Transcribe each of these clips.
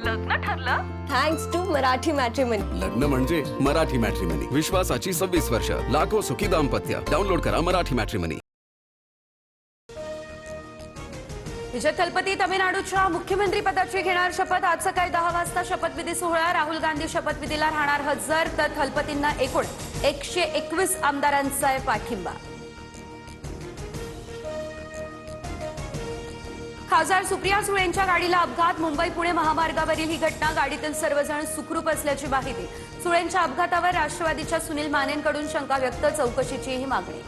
लग्न ठरलं? Thanks to Marathi matrimony. लग्न म्हणजे मराठी मॅट्रिमनी. विश्वासाची 26 वर्ष. लाखो सुखी दाम्पत्य. डाउनलोड करा मराठी मॅट्रिमनी. विजय थलपती तमिळनाडूच्या मुख्यमंत्री पदाची घेणार शपथ. आज सकाळी 10 वाजता शपथविधी सोहळा. राहुल गांधी शपथविधीला राहणार हजर, तर थलपतींना एकूण 121 आमदारांचा पाठिंबा. खासदार सुप्रिया सुळेंच्या गाडीला अपघात. मुंबई पुणे महामार्गावरील ही घटना. गाडीतील सर्वजण सुखरूप असल्याची माहिती. सुळेंच्या अपघातावर राष्ट्रवादीच्या सुनील मानेंकडून शंका व्यक्त. चौकशीचीही मागणी.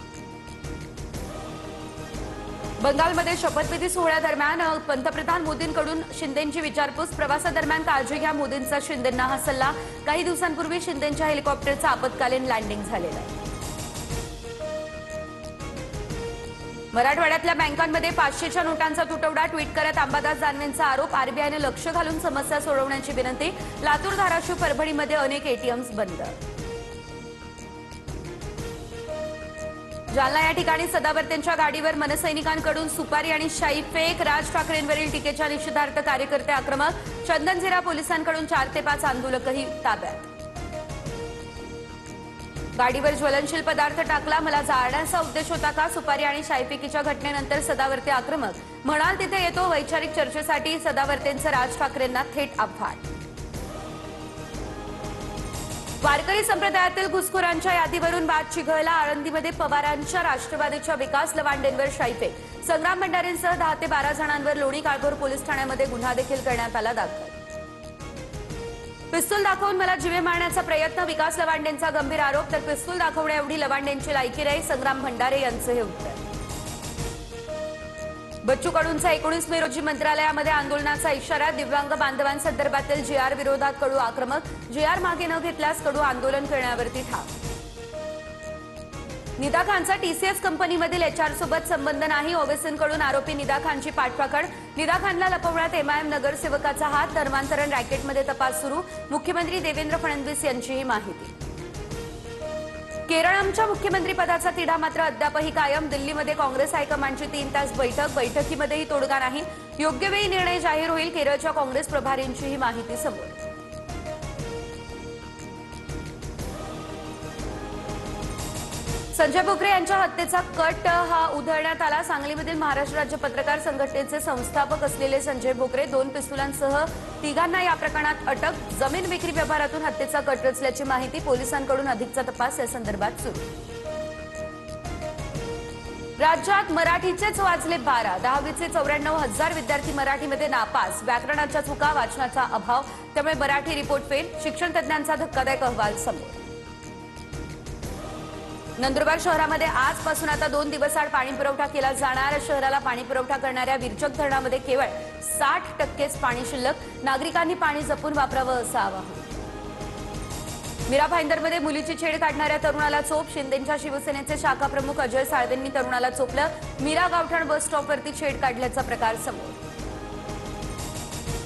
बंगालमध्ये शपथविधी सोहळ्यादरम्यान पंतप्रधान मोदींकडून शिंदेंची विचारपूस. प्रवासादरम्यान काळजी घ्या मोदींचा शिंदेंना हा सल्ला. काही दिवसांपूर्वी शिंदेंच्या हेलिकॉप्टरचं आपत्कालीन लँडिंग झालेलं आहे. मराठवाड्यातल्या बँकांमध्ये 500च्या नोटांचा तुटवडा. ट्विट करत अंबादास दानवेंचा आरोप. आरबीआयने लक्ष घालून समस्या सोडवण्याची विनंती. लातूर, धाराशिव, परभणीमध्ये अनेक एटीएम्स बंद. जालना या ठिकाणी सदावर्तेंच्या गाडीवर मनसैनिकांकडून सुपारी आणि शाई फेक. राज ठाकरेंवरील टीकेच्या निषेधार्थ कार्यकर्ते आक्रमक. चंदनझिरा पोलिसांकडून 4 ते 5 आंदोलकही ताब्यात. गाडीवर ज्वलनशील पदार्थ टाकला, मला जाळण्याचा उद्देश होता का? सुपारी आणि शाईफेकीच्या घटनेनंतर सदावर्ते आक्रमक. म्हणाल तिथे येतो. वैचारिक चर्चेसाठी सदावर्तेंचं राज ठाकरेंना थेट आव्हान. वारकरी संप्रदायातील घुसखोरांच्या यादीवरून वाद चिघळला. आळंदीमध्ये पवारांच्या राष्ट्रवादीच्या विकास लवांडेंवर शाईफेक. संग्राम भंडारेंसह 10 ते 12 जणांवर लोणी काळभोर पोलीस ठाण्यामध्ये गुन्हा देखील करण्यात आला दाखल. पिस्तूल दाखवून मला जीवे मारण्याचा प्रयत्न. विकास लवांडेंचा गंभीर आरोप. तर पिस्तूल दाखवण्याएवढी लवांडेंची लायकी नाही. संग्राम भंडारे यांचं हे उत्तर. बच्चू कडूंचा 19 मे रोजी मंत्रालयामध्ये आंदोलनाचा इशारा. दिव्यांग बांधवांसंदर्भातील जीआर विरोधात कडू आक्रमक. जीआर मागे न घेतल्यास कडू आंदोलन करण्यावरती ठाम. निदा खानचा टीसीएस कंपनीमधील एचआर सोबत संबंध नाही. ओवेसींकडून आरोपी निदा खानची पाठपाखड. निदा खानला लपवण्यात एमआयएम नगरसेवकाचा हात. धर्मांतरण रॅकेटमध्ये तपास सुरू. मुख्यमंत्री देवेंद्र फडणवीस यांचीही माहिती. केरळच्या मुख्यमंत्रीपदाचा तिढा मात्र अद्यापही कायम. दिल्लीमध्ये काँग्रेस हायकमांडची 3 तास बैठक. बैठकीमध्येही तोडगा नाही. योग्य वेळी निर्णय जाहीर होईल. केरळच्या काँग्रेस प्रभारींचीही माहिती समोर. संजय भोकरे यांच्या हत्येचा कट हा उधळण्यात आला. सांगलीमधील महाराष्ट्र राज्य पत्रकार संघटनेचे संस्थापक असलेले संजय भोकरे 2 पिस्तुलांसह 3घांना या प्रकरणात अटक. जमीन विक्री व्यवहारातून हत्येचा कट रचल्याची माहिती. पोलिसांकडून अधिकचा तपास या संदर्भात सुरू. राज्यात मराठीचेच वाजले 12. 10वीचे 94,000 विद्यार्थी मराठीमध्ये नापास. व्याकरणाच्या चुका, वाचनाचा अभाव, त्यामुळे मराठी रिपोर्ट फेल. शिक्षण तज्ज्ञांचा धक्कादायक अहवाल समोर. नंदुरबार शहरामध्ये आजपासून आता 2 दिवसाआड पाणी पुरवठा केला जाणार. शहराला पाणी पुरवठा करणाऱ्या विरचक धरणामध्ये केवळ 60%च पाणी शिल्लक. नागरिकांनी पाणी जपून वापरावं असं आवाहन. मीरा भाईंदरमध्ये मुलीची छेड काढणाऱ्या तरुणाला चोप. शिंदेंच्या शिवसेनेचे शाखा प्रमुख अजय साळवेंनी तरुणाला चोपलं. मीरा गावठाण बस स्टॉपवरती छेड काढल्याचा प्रकार समोर.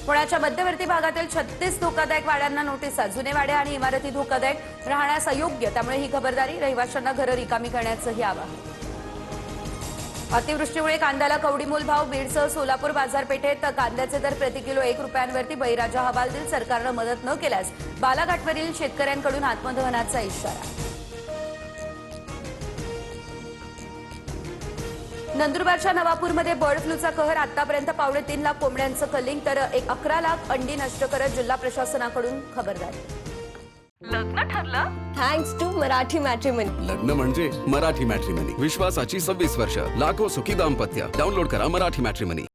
पुण्याच्या मध्यवर्ती भागातील 36 धोकादायक वाड्यांना नोटिसा. जुने वाडे आणि इमारती धोकादायक, राहण्यास अयोग्य. त्यामुळे ही खबरदारी. रहिवाशांना घरं रिकामी करण्याचंही आवाहन. अतिवृष्टीमुळे कांद्याला कवडीमोल भाव. बीडसह सोलापूर बाजारपेठेत कांद्याचे दर प्रति किलो 1 रुपयांवरती. बळीराजा हवालदिल. सरकारनं मदत न केल्यास बालाघाटवरील शेतकऱ्यांकडून आत्मदहनाचा इशारा. नंदुरबारच्या नवापूरमध्ये बर्ड फ्लूचा कहर. आतापर्यंत 3.25 लाख कोंबड्यांचं कलिंग, तर 11 लाख अंडी नष्ट करत जिल्हा प्रशासनाकडून खबरदारी. लग्न ठरलं? Thanks to Marathi matrimony. लग्न म्हणजे मराठी मॅट्रिमनी. विश्वासाची 26 वर्ष. लाखो सुखी दाम्पत्य. डाउनलोड करा मराठी मॅट्रिमनी.